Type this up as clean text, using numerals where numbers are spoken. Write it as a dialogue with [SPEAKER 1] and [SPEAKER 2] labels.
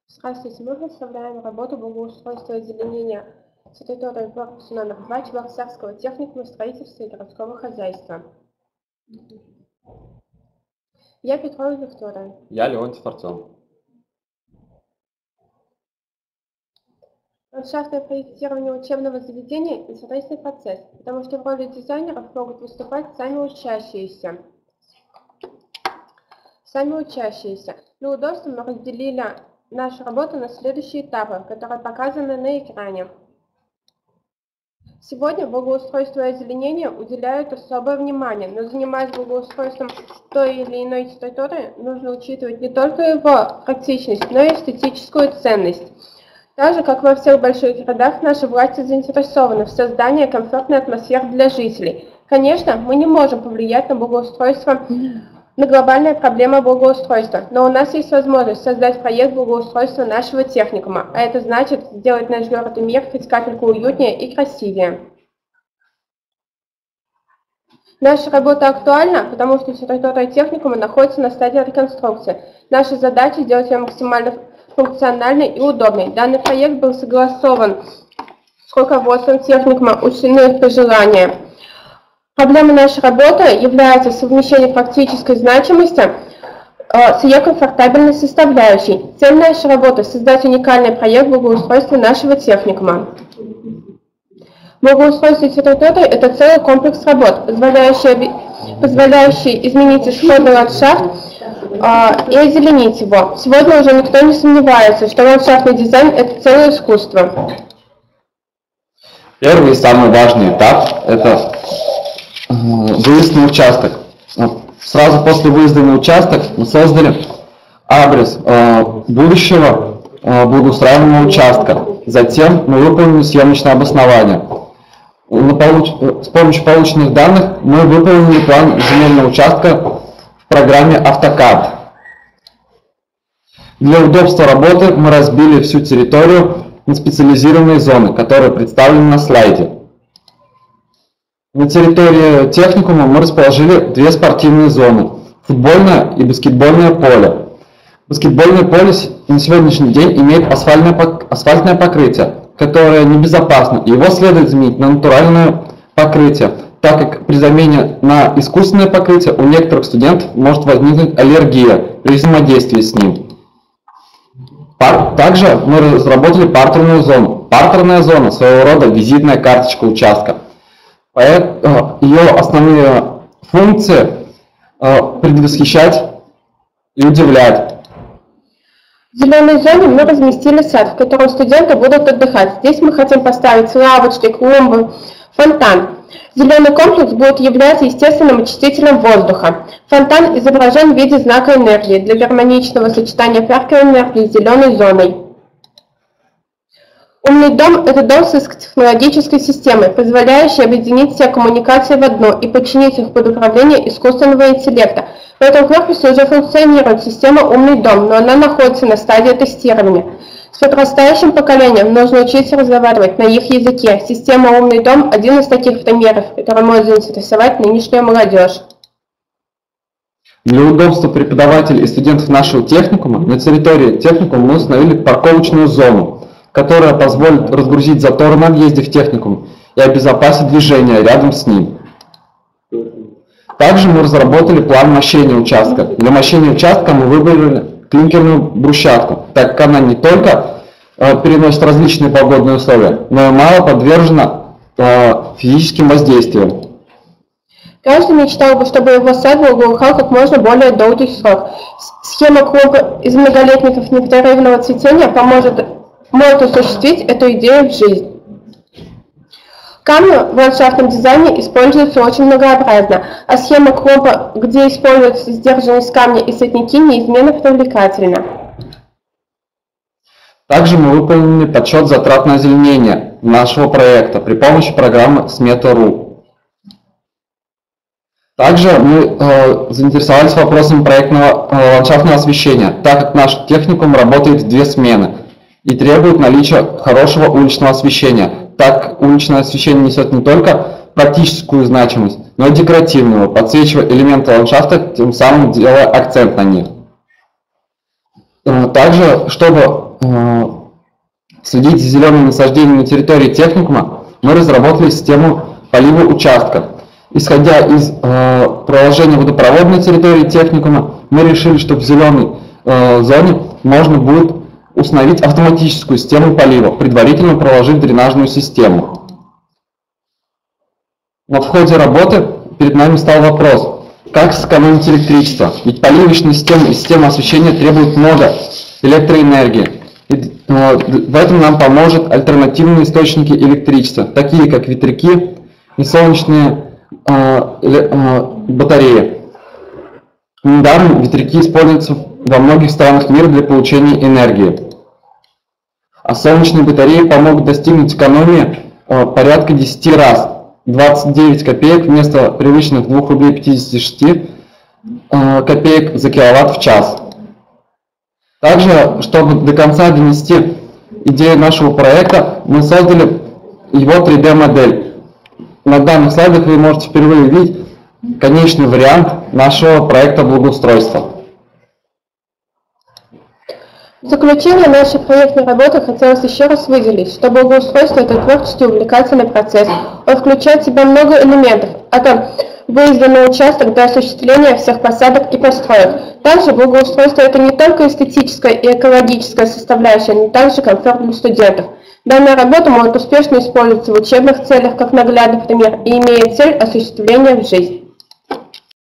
[SPEAKER 1] Здравствуйте, мы представляем работу благоустройства и озеленения территории корпуса номер 2 Чебоксарского техникума строительства и городского хозяйства. Я Петрова Виктория.
[SPEAKER 2] Я Леонтьев Артем.
[SPEAKER 1] Ландшафтное проектирование учебного заведения – интересный процесс, потому что в роли дизайнеров могут выступать сами учащиеся. Для удобства мы разделили нашу работу на следующие этапы, которые показаны на экране. Сегодня благоустройству и озеленению уделяют особое внимание, но занимаясь благоустройством той или иной территории, нужно учитывать не только его практичность, но и эстетическую ценность. Так же, как во всех больших городах, наши власти заинтересованы в создании комфортной атмосферы для жителей. Конечно, мы не можем повлиять на благоустройство, на глобальные проблемы благоустройства, но у нас есть возможность создать проект благоустройства нашего техникума, а это значит сделать наш город и мир хоть капельку уютнее и красивее. Наша работа актуальна, потому что территория техникума находится на стадии реконструкции. Наша задача сделать ее максимально функциональной и удобной. Данный проект был согласован с руководством техникума, учтены пожелания. Проблемой нашей работы является совмещение практической значимости с ее комфортабельной составляющей. Цель нашей работы – создать уникальный проект благоустройства нашего техникума. Благоустройство территории – это целый комплекс работ, позволяющий изменить исходный ландшафт и озеленить его. Сегодня уже никто не сомневается, что ландшафтный дизайн – это целое искусство.
[SPEAKER 2] Первый и самый важный этап – это выезд на участок. Сразу после выезда на участок мы создали адрес будущего благоустраиваемого участка. Затем мы выполнили съемочное обоснование. С помощью полученных данных мы выполнили план земельного участка в программе AutoCAD. Для удобства работы мы разбили всю территорию на специализированные зоны, которые представлены на слайде. На территории техникума мы расположили две спортивные зоны – футбольное и баскетбольное поле. Баскетбольное поле на сегодняшний день имеет асфальтное покрытие, которое небезопасно, и его следует заменить на натуральное покрытие, так как при замене на искусственное покрытие у некоторых студентов может возникнуть аллергия при взаимодействии с ним. Также мы разработали партерную зону. Партерная зона – своего рода визитная карточка участка. Ее основные функции – предвосхищать и удивлять.
[SPEAKER 1] В зеленой зоне мы разместили сад, в котором студенты будут отдыхать. Здесь мы хотим поставить лавочки, клумбы, фонтан. Зеленый комплекс будет являться естественным очистителем воздуха. Фонтан изображен в виде знака энергии для гармоничного сочетания яркой энергии с зеленой зоной. Умный дом – это дом с высокотехнологической системой, позволяющей объединить все коммуникации в одну и подчинить их под управление искусственного интеллекта. В этом корпусе уже функционирует система «Умный дом», но она находится на стадии тестирования. С подрастающим поколением нужно учиться разговаривать на их языке. Система «Умный дом» – один из таких примеров, который может заинтересовать нынешнюю молодежь.
[SPEAKER 2] Для удобства преподавателей и студентов нашего техникума на территории техникума мы установили парковочную зону, которая позволит разгрузить заторы на въезде в техникум и обезопасить движение рядом с ним. Также мы разработали план мощения участка. Для мощения участка мы выбрали клинкерную брусчатку, так как она не только переносит различные погодные условия, но и мало подвержена физическим воздействиям.
[SPEAKER 1] Каждый мечтал бы, чтобы его сад благоухал как можно более долгий срок. Схема клумбы из многолетников непрерывного цветения может осуществить эту идею в жизнь. Камни в ландшафтном дизайне используются очень многообразно, а схема клумбы, где используется сдержанность камня и цветники, неизменно привлекательна.
[SPEAKER 2] Также мы выполнили подсчет затрат на озеленение нашего проекта при помощи программы Смета.ру. Также мы заинтересовались вопросом проектного ландшафтного освещения, так как наш техникум работает в 2 смены и требует наличия хорошего уличного освещения. Так уличное освещение несет не только практическую значимость, но и декоративную, подсвечивая элементы ландшафта, тем самым делая акцент на них. Также, чтобы следить за зелеными насаждениями на территории техникума, мы разработали систему полива участка. Исходя из проложения водопроводной территории техникума, мы решили, что в зеленой зоне можно будет установить автоматическую систему полива, предварительно проложив дренажную систему. Но в ходе работы перед нами стал вопрос, как сэкономить электричество, ведь поливочная система и система освещения требуют много электроэнергии. И в этом нам поможет альтернативные источники электричества, такие как ветряки и солнечные батареи. Недаром ветряки используются во многих странах мира для получения энергии. А солнечные батареи помогут достигнуть экономии порядка 10 раз. 29 копеек вместо привычных 2 рублей 56 копеек за киловатт в час. Также, чтобы до конца донести идею нашего проекта, мы создали его 3D-модель. На данных слайдах вы можете впервые увидеть конечный вариант нашего проекта благоустройства.
[SPEAKER 1] В заключение нашей проектной работы хотелось еще раз выделить, что благоустройство – это творческий увлекательный процесс. Он включает в себя много элементов, от выезда на участок до осуществления всех посадок и построек. Также благоустройство – это не только эстетическая и экологическая составляющая, но также комфорт для студентов. Данная работа может успешно использоваться в учебных целях как наглядный пример и имеет цель осуществления в жизнь.